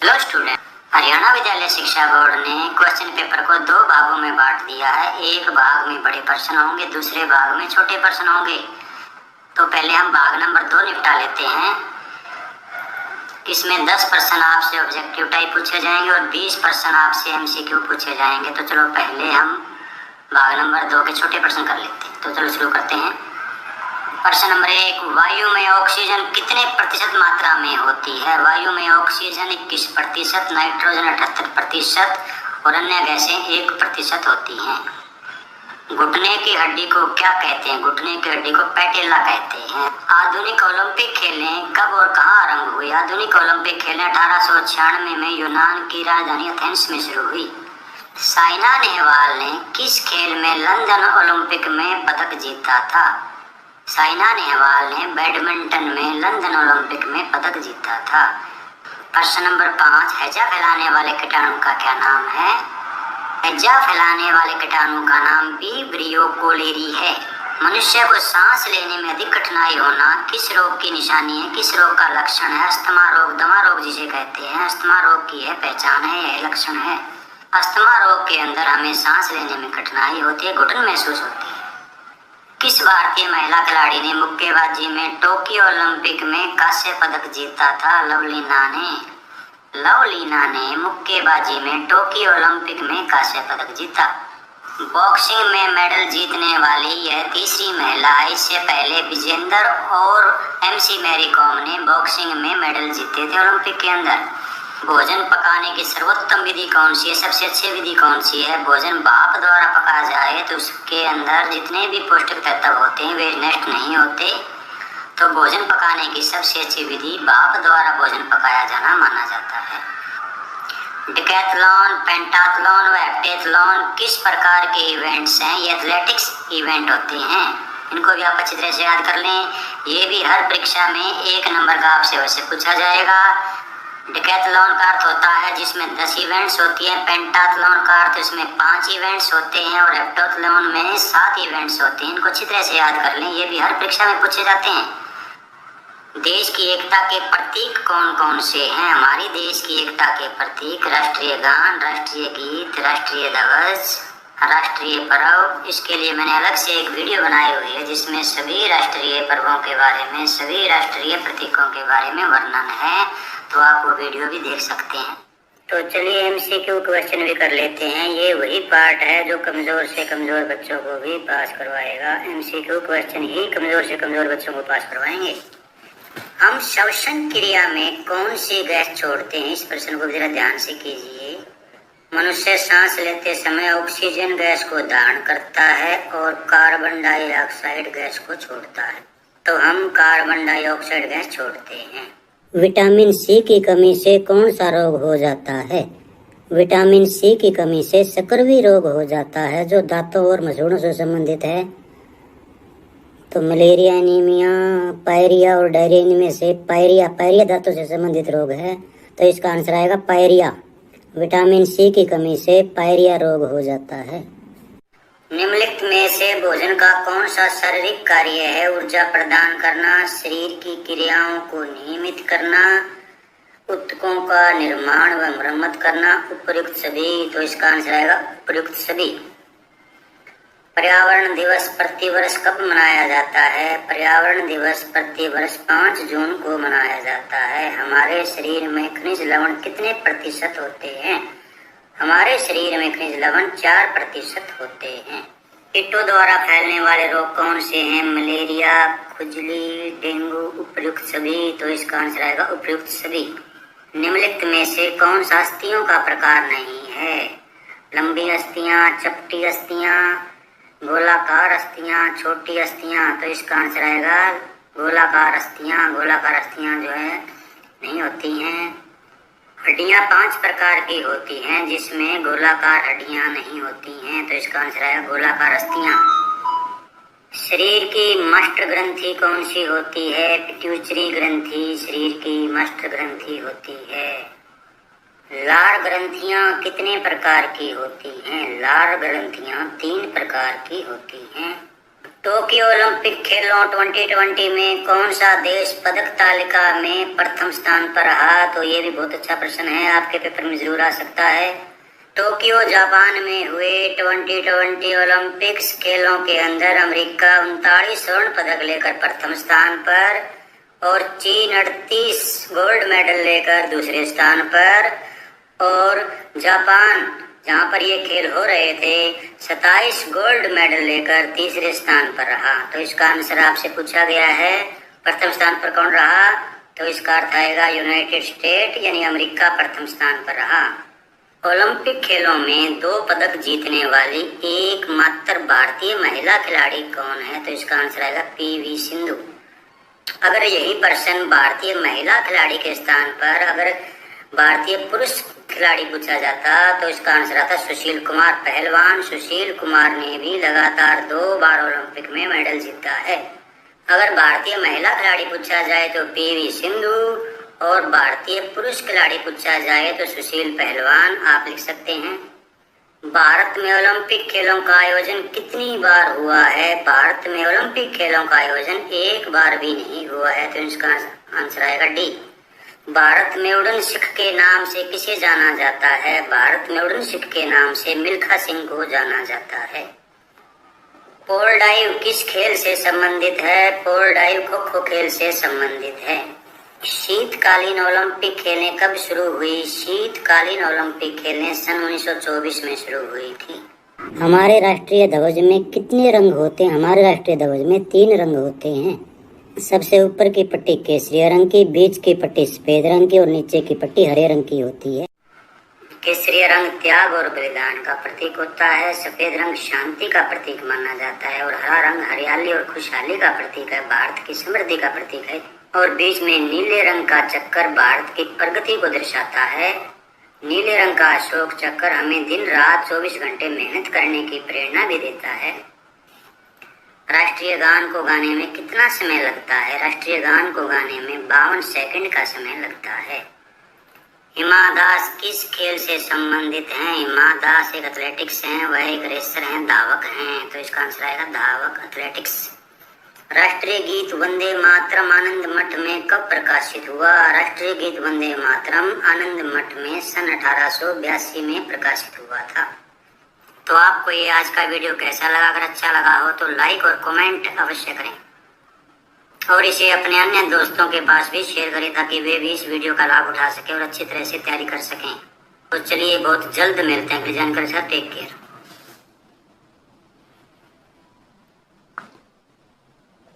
Hello student, Haryana विद्यालय शिक्षा board ने क्वेश्चन पेपर को दो भागों में बांट दिया है। एक भाग में बड़े प्रश्न होंगे, दूसरे भाग में छोटे प्रश्न होंगे। तो पहले हम भाग नंबर 2 निपटा लेते हैं। इसमें 10 प्रश्न आपसे ऑब्जेक्टिव टाइप पूछे जाएंगे और 20 प्रश्न आपसे एमसीक्यू पूछे जाएंगे। तो चलो पहले हम भाग नंबर 2 के छोटे प्रश्न कर लेते हैं। तो चलो शुरू करते हैं। प्रश्न नंबर 1, वायु में ऑक्सीजन कितने प्रतिशत मात्रा में होती है? वायु में ऑक्सीजन 21%, नाइट्रोजन 78% और अन्य गैसें 1% होती हैं। घुटने की हड्डी को क्या कहते हैं? घुटने की हड्डी को पैटेला कहते हैं। आधुनिक ओलंपिक खेलें कब और कहाँ आरंभ हुई? आधुनिक ओलंपिक खेलें 1896 में यूनान की राजधानी एथेंस में शुरू हुई। साइना नेहवाल ने किस खेल में लंदन ओलंपिक में पदक जीता था? साइना नेहवाल ने बैडमिंटन में लंदन ओलंपिक में पदक जीता था। प्रश्न नंबर 5, हैजा फैलाने वाले कीटाणु का क्या नाम है? हैजा फैलाने वाले कीटाणु का नाम विब्रियो कोलेरी है। मनुष्य को सांस लेने में अधिक कठिनाई होना किस रोग की निशानी है? किस रोग का लक्षण है? अस्थमा रोग, दमा रोग जिसे कहते हैं। अस्थमा रोग की यह पहचान है, यह लक्षण है। अस्थमा रोग के अंदर हमें सांस लेने में कठिनाई होती है, घुटन महसूस होती है। किस भारतीय महिला खिलाड़ी ने मुक्केबाजी में टोक्यो ओलंपिक में कांस्य पदक जीता था? लवलीना ने मुक्केबाजी में टोक्यो ओलंपिक में कांस्य पदक जीता। बॉक्सिंग में मेडल जीतने वाली यह तीसरी महिला है। इससे पहले विजेंदर और एमसी मैरी कॉम ने बॉक्सिंग में मेडल जीते थे ओलंपिक के अंदर। भोजन पकाने की सर्वोत्तम विधि कौन सी है? सबसे अच्छी विधि कौन सी है? भोजन भाप द्वारा पकाया जाए तो उसके अंदर जितने भी पौष्टिक तत्व होते हैं वे नष्ट नहीं होते। तो भोजन पकाने की सबसे अच्छी विधि भाप द्वारा भोजन पकाया जाना माना जाता है। डिकैथलॉन, पेंटाथलॉन व हेप्टेथलॉन किस प्रकार के इवेंट्स हैं? ये एथलेटिक्स इवेंट होते हैं। इनको भी आप अच्छी तरह से याद कर लें। ये भी हर परीक्षा में 1 नंबर का आपसे वैसे पूछा जाएगा। डिकैथलॉन का अर्थ होता है जिसमें 10 इवेंट्स होती हैं। पेंटाथलॉन का अर्थ इसमें 5 इवेंट्स होते हैं और हेप्टाथलॉन में 7 इवेंट्स होते हैं। इनको अच्छी तरह से याद कर लें, ये भी हर परीक्षा में पूछे जाते हैं। देश की एकता के प्रतीक कौन कौन से हैं? हमारी देश की एकता के प्रतीक राष्ट्रीय गान, राष्ट्रीय गीत, राष्ट्रीय ध्वज, राष्ट्रीय पर्व। इसके लिए मैंने अलग से एक वीडियो बनाई हुई है जिसमें सभी राष्ट्रीय पर्वों के बारे में, सभी राष्ट्रीय प्रतीकों के बारे में वर्णन है। तो आप वो वीडियो भी देख सकते हैं। तो चलिए एमसीक्यू क्वेश्चन भी कर लेते हैं। ये वही पार्ट है जो कमजोर से कमजोर बच्चों को भी पास करवाएगा। एमसीक्यू क्वेश्चन ही कमजोर से कमजोर बच्चों को पास करवाएंगे। हम श्वसन क्रिया में कौन सी गैस छोड़ते हैं? इस प्रश्न को जरा ध्यान से कीजिए। मनुष्य सांस लेते समय ऑक्सीजन गैस को धारण करता है और कार्बन डाइऑक्साइड गैस को छोड़ता है। तो हम कार्बन डाइऑक्साइड गैस छोड़ते हैं। विटामिन सी की कमी से कौन सा रोग हो जाता है? विटामिन सी की कमी से स्कर्वी रोग हो जाता है जो दांतों और मसूड़ों से संबंधित है। तो मलेरिया, एनीमिया, पायरिया और डायरिया में से पायरिया दांतों से संबंधित रोग है। तो इसका आंसर आएगा पायरिया। विटामिन सी की कमी से पायरिया रोग हो जाता है। निम्नलिखित में से भोजन का कौन सा शारीरिक कार्य है? ऊर्जा प्रदान करना, शरीर की क्रियाओं को नियमित करना, ऊतकों का निर्माण व मरम्मत करना, उपयुक्त सभी। तो इसका आंसर आएगा उपयुक्त सभी। पर्यावरण दिवस प्रतिवर्ष कब मनाया जाता है? पर्यावरण दिवस प्रतिवर्ष 5 जून को मनाया जाता है। हमारे शरीर में खनिज लवण कितने प्रतिशत होते हैं? हमारे शरीर में खनिज लवण 4% होते हैं। कीटों द्वारा फैलने वाले रोग कौन से हैं? मलेरिया, खुजली, डेंगू, उपयुक्त सभी। तो इसका आंसर आएगा उपयुक्त सभी। निम्नलिखित में से कौन सा अस्थियों का प्रकार नहीं है? लंबी अस्थियां, चपटी अस्थियां, गोलाकार अस्थियां, छोटी अस्थियां। तो इसका आंसर आएगा गोलाकार अस्थियां। गोलाकार अस्थियां जो है नहीं होती हैं। हड्डियां 5 प्रकार की होती हैं जिसमें गोलाकार हड्डियां नहीं होती हैं। तो इसका आंसर है गोलाकार अस्थियां। शरीर की मस्ट ग्रंथि कौन सी होती है? पिट्यूटरी ग्रंथि शरीर की मस्ट ग्रंथि होती है। लार ग्रंथियां कितने प्रकार की होती हैं? लार ग्रंथियां 3 प्रकार की होती हैं। टोक्यो ओलंपिक खेलों 2020 में कौन सा देश पदक तालिका में प्रथम स्थान पर रहा? तो ये भी बहुत अच्छा प्रश्न है, आपके पेपर में जरूर आ सकता है। टोक्यो जापान में हुए 2020 ओलंपिक्स खेलों के अंदर अमेरिका 39 स्वर्ण पदक लेकर प्रथम स्थान पर और चीन 38 गोल्ड मेडल लेकर दूसरे स्थान पर और जापान, जहां पर ये खेल हो रहे थे, 27 गोल्ड मेडल लेकर तीसरे स्थान पर रहा। तो इसका आंसर आपसे पूछा गया है प्रथम स्थान पर कौन रहा, तो इसका अर्थ आएगा यूनाइटेड स्टेट यानी अमेरिका प्रथम स्थान पर रहा। ओलंपिक खेलों में 2 पदक जीतने वाली एकमात्र भारतीय महिला खिलाड़ी कौन है? तो इसका आंसर आएगा पीवी सिंधु। अगर यही प्रश्न भारतीय महिला खिलाड़ी के स्थान पर अगर भारतीय पुरुष खिलाड़ी पूछा जाता तो इसका आंसर आता सुशील कुमार। पहलवान सुशील कुमार ने भी लगातार 2 बार ओलंपिक में मेडल जीता है। अगर भारतीय महिला खिलाड़ी पूछा जाए तो पीवी सिंधु और भारतीय पुरुष खिलाड़ी पूछा जाए तो सुशील पहलवान आप लिख सकते हैं। भारत में ओलंपिक खेलों का आयोजन कितनी बार हुआ है? भारत में ओलंपिक खेलों का आयोजन 1 बार भी नहीं हुआ है, तो इसका आंसर आएगा डी। भारत में उड़न सिख के नाम से किसे जाना जाता है? भारत में उड़न सिख के नाम से मिल्खा सिंह को जाना जाता है। पोल डाइव किस खेल से संबंधित है? पोल डाइव खो खो खेल से संबंधित है। शीतकालीन ओलंपिक खेलें कब शुरू हुई? शीतकालीन ओलंपिक खेलें सन 1924 में शुरू हुई थी। हमारे राष्ट्रीय ध्वज में कितने रंग होते हैं? हमारे राष्ट्रीय ध्वज में 3 रंग होते हैं। सबसे ऊपर की पट्टी केसरिया रंग की, बीच की पट्टी सफेद रंग की और नीचे की पट्टी हरे रंग की होती है। केसरिया रंग त्याग और बलिदान का प्रतीक होता है, सफेद रंग शांति का प्रतीक माना जाता है और हरा रंग हरियाली और खुशहाली का प्रतीक है, भारत की समृद्धि का प्रतीक है। और बीच में नीले रंग का चक्कर भारत की प्रगति को दर्शाता है। नीले रंग का अशोक चक्कर हमें दिन रात 24 घंटे मेहनत करने की प्रेरणा भी देता है। राष्ट्रीय गान को गाने में कितना समय लगता है? राष्ट्रीय गान को गाने में 52 सेकंड का समय लगता है। हिमा दास किस खेल से संबंधित हैं? हिमा दास एक एथलेटिक्स हैं, वह एक रेसर हैं, धावक हैं, तो इसका आंसर आएगा धावक एथलेटिक्स। राष्ट्रीय गीत वंदे मातरम आनंद मठ में कब प्रकाशित हुआ? राष्ट्रीय गीत वंदे मातरम आनंद मठ में सन 1882 में प्रकाशित हुआ था। तो आपको ये आज का वीडियो कैसा लगा? अगर अच्छा लगा हो तो लाइक और कमेंट अवश्य करें और इसे अपने अन्य दोस्तों के पास भी शेयर करें ताकि वे भी इस वीडियो का लाभ उठा सकें और अच्छी तरह से तैयारी कर सकें। तो चलिए बहुत जल्द मिलते हैं। जानकारी टेक केयर।